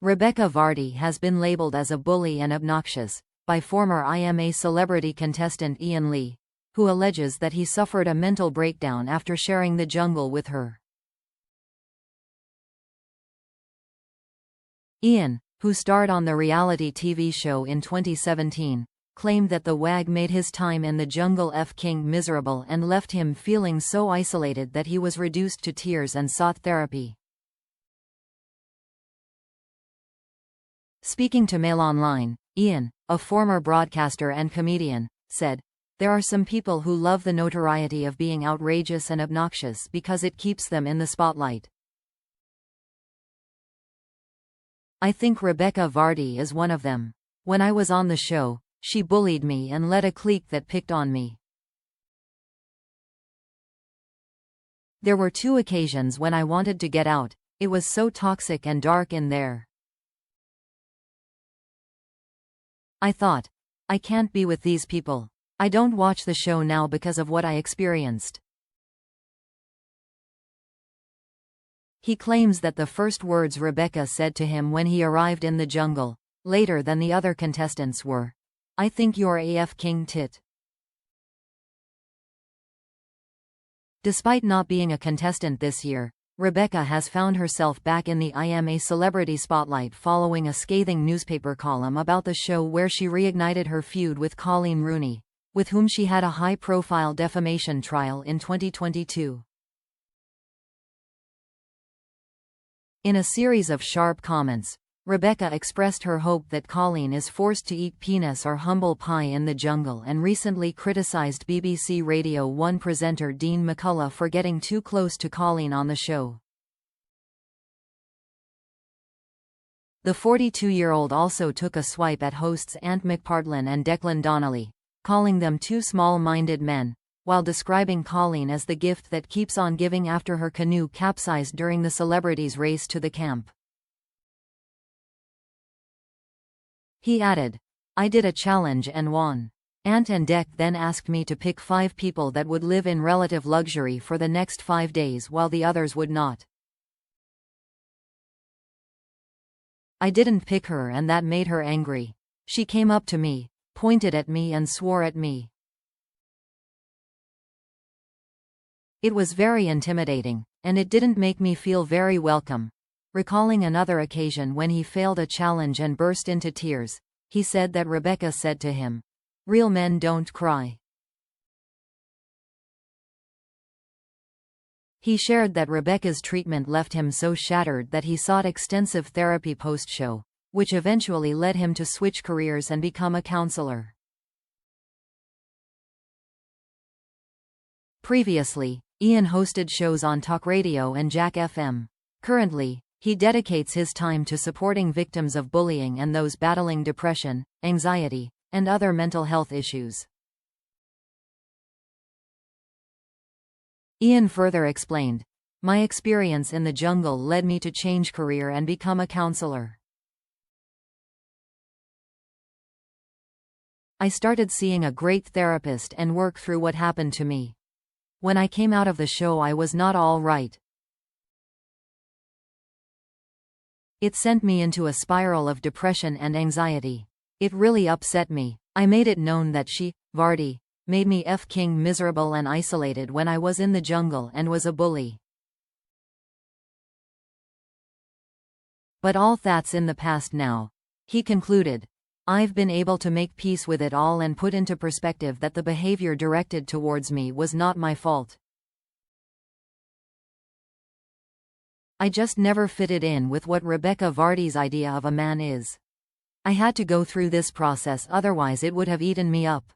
Rebekah Vardy has been labeled as a bully and obnoxious by former A Celebrity contestant Ian Lee, who alleges that he suffered a mental breakdown after sharing the jungle with her. Ian, who starred on the reality TV show in 2017, claimed that the wag made his time in the jungle King miserable and left him feeling so isolated that he was reduced to tears and sought therapy. Speaking to Mail Online, Ian, a former broadcaster and comedian, said, "There are some people who love the notoriety of being outrageous and obnoxious because it keeps them in the spotlight. I think Rebekah Vardy is one of them. When I was on the show, she bullied me and led a clique that picked on me. There were 2 occasions when I wanted to get out. It was so toxic and dark in there. I thought, I can't be with these people. I don't watch the show now because of what I experienced." He claims that the first words Rebekah said to him when he arrived in the jungle, later than the other contestants, were, "I think you're a king tit." Despite not being a contestant this year, Rebekah has found herself back in the A Celebrity spotlight following a scathing newspaper column about the show where she reignited her feud with Colleen Rooney, with whom she had a high-profile defamation trial in 2022. In a series of sharp comments, Rebekah expressed her hope that Colleen is forced to eat penis or humble pie in the jungle and recently criticized BBC Radio 1 presenter Dean McCullough for getting too close to Colleen on the show. The 42-year-old also took a swipe at hosts Ant McPartlin and Declan Donnelly, calling them 2 small-minded men, while describing Colleen as the gift that keeps on giving after her canoe capsized during the celebrities' race to the camp. He added, "I did a challenge and won. Ant and Dec then asked me to pick 5 people that would live in relative luxury for the next 5 days while the others would not. I didn't pick her and that made her angry. She came up to me, pointed at me and swore at me. It was very intimidating, and it didn't make me feel very welcome." Recalling another occasion when he failed a challenge and burst into tears, he said that Rebekah said to him, "Real men don't cry." He shared that Rebekah's treatment left him so shattered that he sought extensive therapy post-show, which eventually led him to switch careers and become a counselor. Previously, Ian hosted shows on Talk Radio and Jack FM. Currently, he dedicates his time to supporting victims of bullying and those battling depression, anxiety, and other mental health issues. Ian further explained, "My experience in the jungle led me to change career and become a counselor. I started seeing a great therapist and work through what happened to me. When I came out of the show I was not all right. It sent me into a spiral of depression and anxiety. It really upset me. I made it known that she, Vardy, made me king miserable and isolated when I was in the jungle and was a bully. But all that's in the past now," he concluded. "I've been able to make peace with it all and put into perspective that the behavior directed towards me was not my fault. I just never fitted in with what Rebekah Vardy's idea of a man is. I had to go through this process, otherwise it would have eaten me up."